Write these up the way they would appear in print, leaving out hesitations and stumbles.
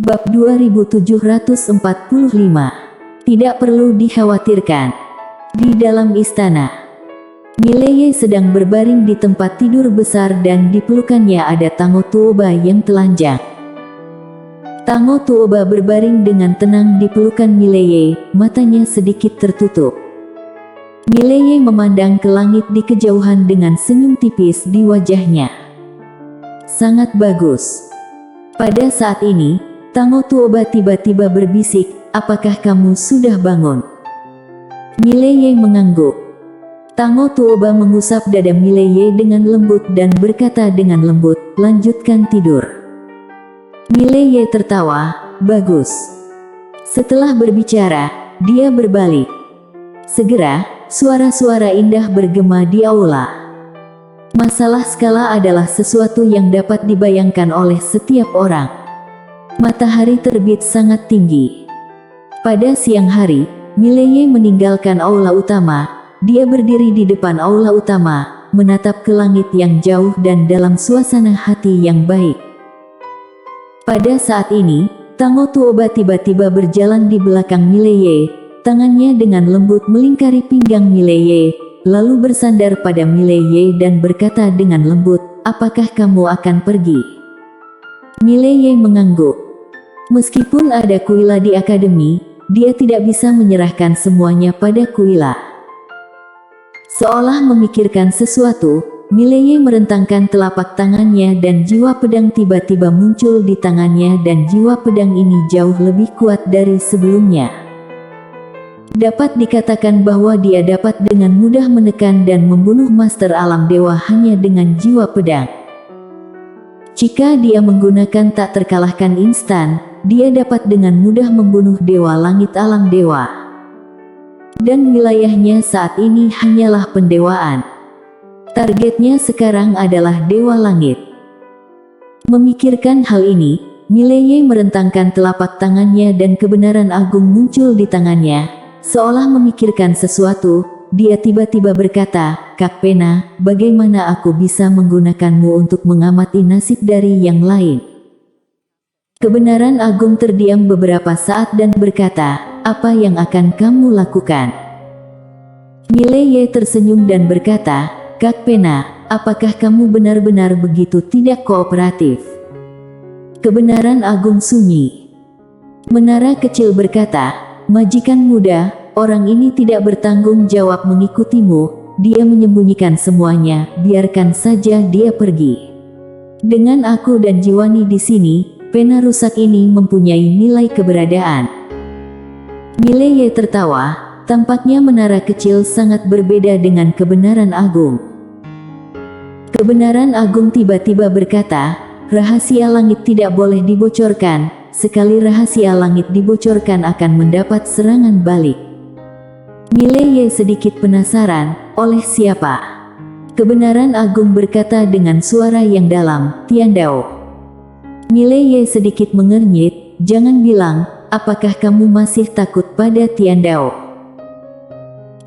Bab 2745. Tidak perlu dikhawatirkan. Di dalam istana, Mileye sedang berbaring di tempat tidur besar dan di pelukannya ada Tango Tuoba yang telanjang. Tango Tuoba berbaring dengan tenang di pelukan Mileye, matanya sedikit tertutup. Mileye memandang ke langit di kejauhan dengan senyum tipis di wajahnya. Sangat bagus. Pada saat ini, Tango Tuoba tiba-tiba berbisik, "Apakah kamu sudah bangun?" Mileye mengangguk. Tango Tuoba mengusap dada Mileye dengan lembut dan berkata dengan lembut, "Lanjutkan tidur." Mileye tertawa, "Bagus." Setelah berbicara, dia berbalik. Segera, suara-suara indah bergema di aula. Masalah skala adalah sesuatu yang dapat dibayangkan oleh setiap orang. Matahari terbit sangat tinggi. Pada siang hari, Mileye meninggalkan aula utama. Dia berdiri di depan aula utama, menatap ke langit yang jauh dan dalam suasana hati yang baik. Pada saat ini, Tango Tuoba tiba-tiba berjalan di belakang Mileye. Tangannya dengan lembut melingkari pinggang Mileye, lalu bersandar pada Mileye dan berkata dengan lembut, "Apakah kamu akan pergi?" Mileye mengangguk. Meskipun ada Kuila di akademi, dia tidak bisa menyerahkan semuanya pada Kuila. Seolah memikirkan sesuatu, Mileye merentangkan telapak tangannya dan jiwa pedang tiba-tiba muncul di tangannya dan jiwa pedang ini jauh lebih kuat dari sebelumnya. Dapat dikatakan bahwa dia dapat dengan mudah menekan dan membunuh Master Alam Dewa hanya dengan jiwa pedang. Jika dia menggunakan tak terkalahkan instan, dia dapat dengan mudah membunuh Dewa Langit Alam Dewa. Dan wilayahnya saat ini hanyalah pendewaan. Targetnya sekarang adalah Dewa Langit. Memikirkan hal ini, Mileye merentangkan telapak tangannya dan kebenaran agung muncul di tangannya. Seolah memikirkan sesuatu, dia tiba-tiba berkata, "Kak Pena, bagaimana aku bisa menggunakanmu untuk mengamati nasib dari yang lain?" Kebenaran agung terdiam beberapa saat dan berkata, "Apa yang akan kamu lakukan?" Mileye tersenyum dan berkata, "Kak Pena, apakah kamu benar-benar begitu tidak kooperatif?" Kebenaran agung sunyi. Menara kecil berkata, "Majikan muda, orang ini tidak bertanggung jawab mengikutimu, dia menyembunyikan semuanya, biarkan saja dia pergi. Dengan aku dan Jiwani di sini, pena rusak ini mempunyai nilai keberadaan." Mileye tertawa, tampaknya menara kecil sangat berbeda dengan kebenaran agung. Kebenaran agung tiba-tiba berkata, "Rahasia langit tidak boleh dibocorkan, sekali rahasia langit dibocorkan akan mendapat serangan balik." Mileye sedikit penasaran, oleh siapa? Kebenaran agung berkata dengan suara yang dalam, "Tiandao." Mileye sedikit mengernyit, "Jangan bilang, apakah kamu masih takut pada Tiandao?"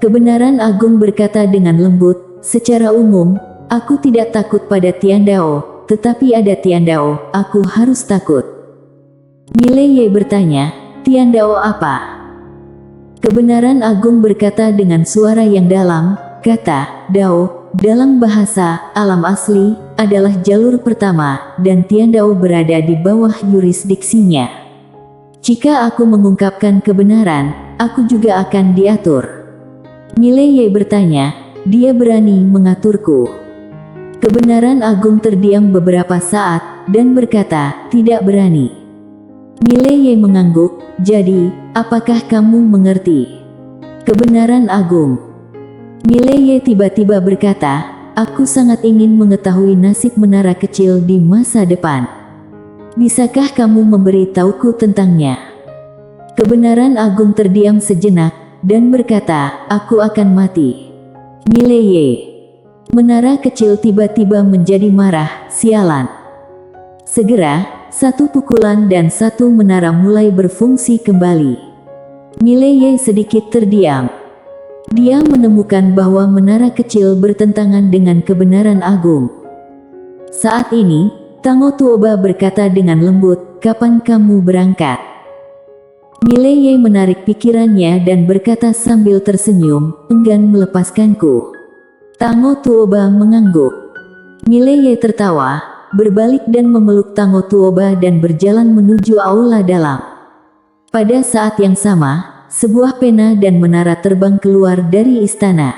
Kebenaran agung berkata dengan lembut, "Secara umum, aku tidak takut pada Tiandao, tetapi ada Tiandao, aku harus takut." Mileye bertanya, "Tiandao apa?" Kebenaran agung berkata dengan suara yang dalam, kata, "Dao, dalam bahasa alam asli, adalah jalur pertama, dan Tiandao berada di bawah yurisdiksinya. Jika aku mengungkapkan kebenaran, aku juga akan diatur." Mileye bertanya, "Dia berani mengaturku?" Kebenaran agung terdiam beberapa saat, dan berkata, "Tidak berani." Mileye mengangguk, "Jadi, apakah kamu mengerti?" Kebenaran agung. Mileye tiba-tiba berkata, "Aku sangat ingin mengetahui nasib menara kecil di masa depan. Bisakah kamu memberi tahuku tentangnya?" Kebenaran agung terdiam sejenak, dan berkata, "Aku akan mati." Mileye. Menara kecil tiba-tiba menjadi marah, "Sialan." Segera, satu pukulan dan satu menara mulai berfungsi kembali. Mileye sedikit terdiam. Dia menemukan bahwa menara kecil bertentangan dengan kebenaran agung. Saat ini, Tanggo Tuoba berkata dengan lembut, "Kapan kamu berangkat?" Mileye menarik pikirannya dan berkata sambil tersenyum, "Enggan melepaskanku." Tanggo Tuoba mengangguk. Mileye tertawa, berbalik dan memeluk Tanggo Tuoba dan berjalan menuju aula dalam. Pada saat yang sama, sebuah pena dan menara terbang keluar dari istana.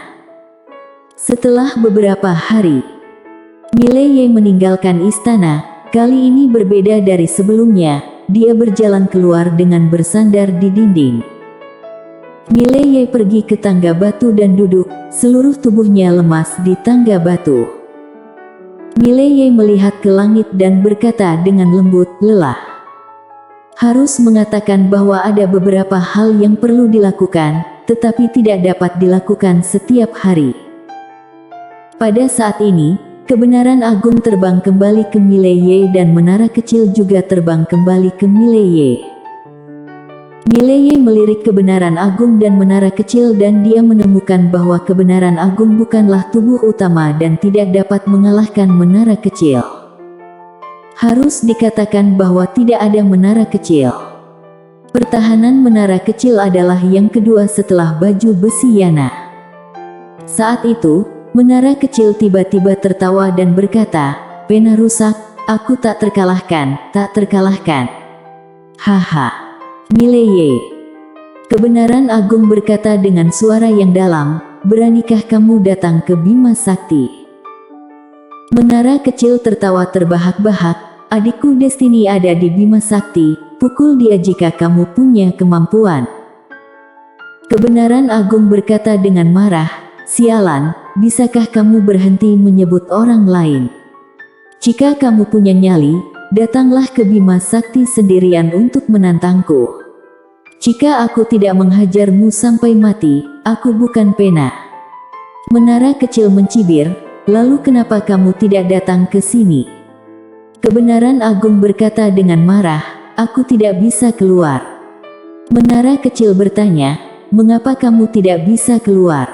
Setelah beberapa hari, Mileye meninggalkan istana. Kali ini berbeda dari sebelumnya. Dia berjalan keluar dengan bersandar di dinding. Mileye pergi ke tangga batu dan duduk, seluruh tubuhnya lemas di tangga batu. Mileye melihat ke langit dan berkata dengan lembut, "Lelah." Harus mengatakan bahwa ada beberapa hal yang perlu dilakukan, tetapi tidak dapat dilakukan setiap hari. Pada saat ini, kebenaran agung terbang kembali ke Mileye dan menara kecil juga terbang kembali ke Mileye. Mileye melirik kebenaran agung dan menara kecil dan dia menemukan bahwa kebenaran agung bukanlah tubuh utama dan tidak dapat mengalahkan menara kecil. Harus dikatakan bahwa tidak ada menara kecil. Pertahanan menara kecil adalah yang kedua setelah baju besi Yana. Saat itu, menara kecil tiba-tiba tertawa dan berkata, "Pena rusak, aku tak terkalahkan, tak terkalahkan." Haha. Mileye. Kebenaran agung berkata dengan suara yang dalam, "Beranikah kamu datang ke Bima Sakti?" Menara kecil tertawa terbahak-bahak, "Adikku Destiny ada di Bima Sakti, pukul dia jika kamu punya kemampuan." Kebenaran agung berkata dengan marah, "Sialan, bisakah kamu berhenti menyebut orang lain? Jika kamu punya nyali, datanglah ke Bima Sakti sendirian untuk menantangku. Jika aku tidak menghajarmu sampai mati, aku bukan pena." Menara kecil mencibir, "Lalu kenapa kamu tidak datang ke sini?" Kebenaran agung berkata dengan marah, "Aku tidak bisa keluar." Menara kecil bertanya, "Mengapa kamu tidak bisa keluar?"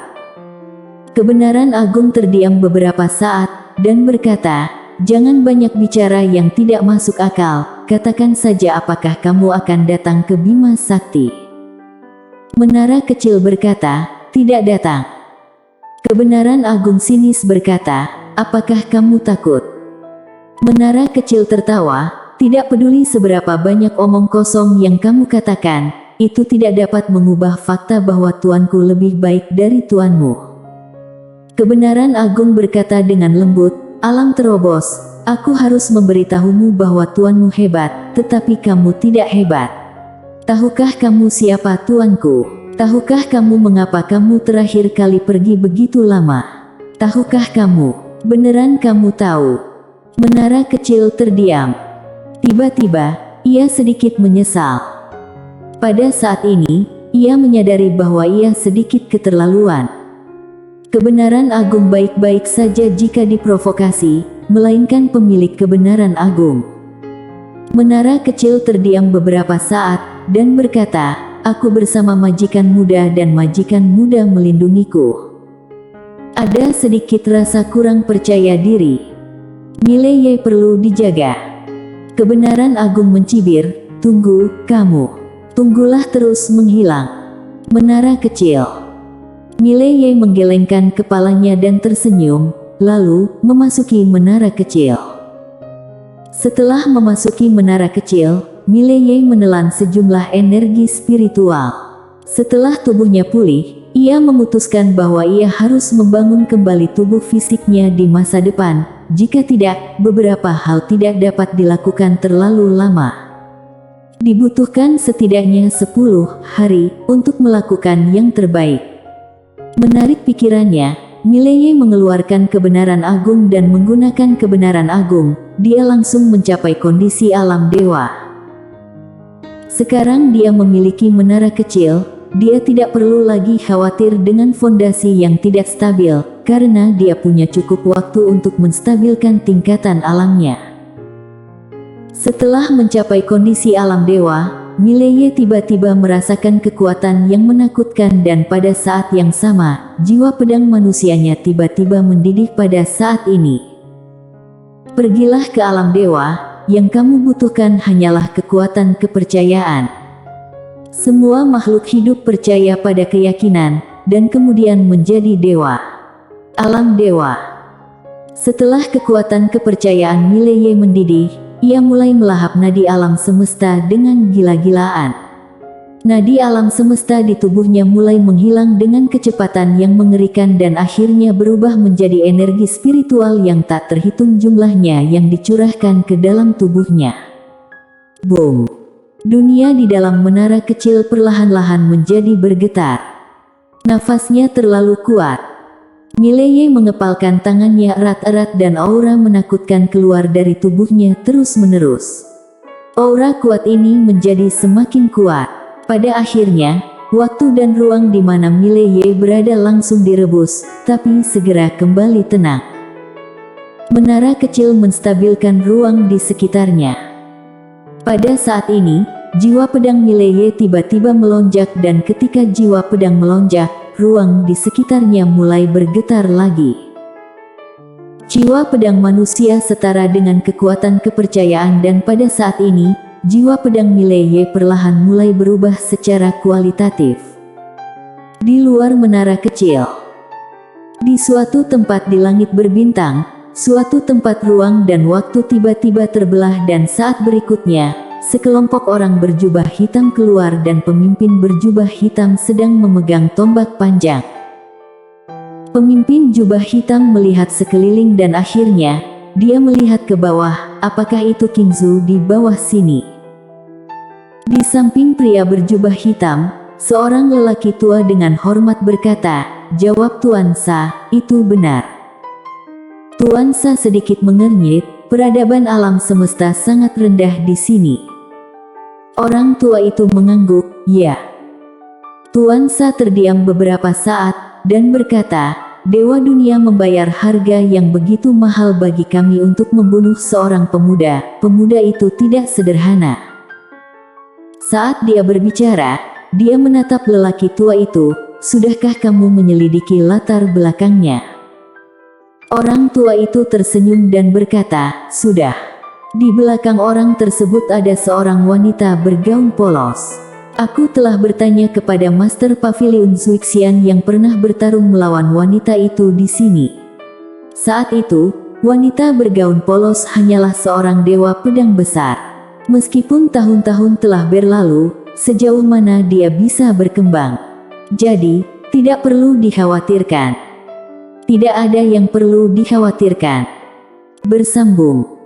Kebenaran agung terdiam beberapa saat, dan berkata, "Jangan banyak bicara yang tidak masuk akal, katakan saja apakah kamu akan datang ke Bima Sakti." Menara kecil berkata, "Tidak datang." Kebenaran agung sinis berkata, "Apakah kamu takut?" Menara kecil tertawa, "Tidak peduli seberapa banyak omong kosong yang kamu katakan, itu tidak dapat mengubah fakta bahwa tuanku lebih baik dari tuanmu." Kebenaran agung berkata dengan lembut, "Alam terobos, aku harus memberitahumu bahwa tuanmu hebat, tetapi kamu tidak hebat. Tahukah kamu siapa tuanku? Tahukah kamu mengapa kamu terakhir kali pergi begitu lama? Tahukah kamu? Beneran kamu tahu?" Menara kecil terdiam. Tiba-tiba, ia sedikit menyesal. Pada saat ini, ia menyadari bahwa ia sedikit keterlaluan. Kebenaran agung baik-baik saja jika diprovokasi, melainkan pemilik kebenaran agung. Menara kecil terdiam beberapa saat, dan berkata, "Aku bersama majikan muda dan majikan muda melindungiku." Ada sedikit rasa kurang percaya diri. Mileye perlu dijaga. Kebenaran agung mencibir, "Tunggu, kamu. Tunggulah terus menghilang." Menara kecil. Mileye menggelengkan kepalanya dan tersenyum, lalu memasuki menara kecil. Setelah memasuki menara kecil, Mileye menelan sejumlah energi spiritual. Setelah tubuhnya pulih, ia memutuskan bahwa ia harus membangun kembali tubuh fisiknya di masa depan. Jika tidak, beberapa hal tidak dapat dilakukan terlalu lama. Dibutuhkan setidaknya 10 hari untuk melakukan yang terbaik. Menarik pikirannya, Mileye mengeluarkan kebenaran agung dan menggunakan kebenaran agung, dia langsung mencapai kondisi alam dewa. Sekarang dia memiliki menara kecil, dia tidak perlu lagi khawatir dengan fondasi yang tidak stabil, karena dia punya cukup waktu untuk menstabilkan tingkatan alamnya. Setelah mencapai kondisi alam dewa, Mileye tiba-tiba merasakan kekuatan yang menakutkan dan pada saat yang sama, jiwa pedang manusianya tiba-tiba mendidih pada saat ini. Pergilah ke alam dewa, yang kamu butuhkan hanyalah kekuatan kepercayaan. Semua makhluk hidup percaya pada keyakinan, dan kemudian menjadi dewa. Alam dewa. Setelah kekuatan kepercayaan Mileye mendidih, ia mulai melahap nadi alam semesta dengan gila-gilaan. Nadi alam semesta di tubuhnya mulai menghilang dengan kecepatan yang mengerikan dan akhirnya berubah menjadi energi spiritual yang tak terhitung jumlahnya yang dicurahkan ke dalam tubuhnya. Boom! Dunia di dalam menara kecil perlahan-lahan menjadi bergetar. Nafasnya terlalu kuat. Mileye mengepalkan tangannya erat-erat dan aura menakutkan keluar dari tubuhnya terus-menerus. Aura kuat ini menjadi semakin kuat. Pada akhirnya, waktu dan ruang di mana Mileye berada langsung direbus, tapi segera kembali tenang. Menara kecil menstabilkan ruang di sekitarnya. Pada saat ini, jiwa pedang Mileye tiba-tiba melonjak dan ketika jiwa pedang melonjak, ruang di sekitarnya mulai bergetar lagi. Jiwa pedang manusia setara dengan kekuatan kepercayaan dan pada saat ini, jiwa pedang Mileye perlahan mulai berubah secara kualitatif. Di luar menara kecil, di suatu tempat di langit berbintang, suatu tempat ruang dan waktu tiba-tiba terbelah dan saat berikutnya, sekelompok orang berjubah hitam keluar dan pemimpin berjubah hitam sedang memegang tombak panjang. Pemimpin jubah hitam melihat sekeliling dan akhirnya, dia melihat ke bawah, apakah itu King Zhu di bawah sini? Di samping pria berjubah hitam, seorang lelaki tua dengan hormat berkata, "Jawab Tuan Sa, itu benar." Tuan Sa sedikit mengernyit, peradaban alam semesta sangat rendah di sini. Orang tua itu mengangguk, "Ya." Tuan Sa terdiam beberapa saat, dan berkata, "Dewa dunia membayar harga yang begitu mahal bagi kami untuk membunuh seorang pemuda. Pemuda itu tidak sederhana." Saat dia berbicara, dia menatap lelaki tua itu, "Sudahkah kamu menyelidiki latar belakangnya?" Orang tua itu tersenyum dan berkata, "Sudah." Di belakang orang tersebut ada seorang wanita bergaun polos. "Aku telah bertanya kepada Master Pavilion Zuixian yang pernah bertarung melawan wanita itu di sini. Saat itu, wanita bergaun polos hanyalah seorang dewa pedang besar. Meskipun tahun-tahun telah berlalu, sejauh mana dia bisa berkembang. Jadi, tidak perlu dikhawatirkan. Tidak ada yang perlu dikhawatirkan." Bersambung.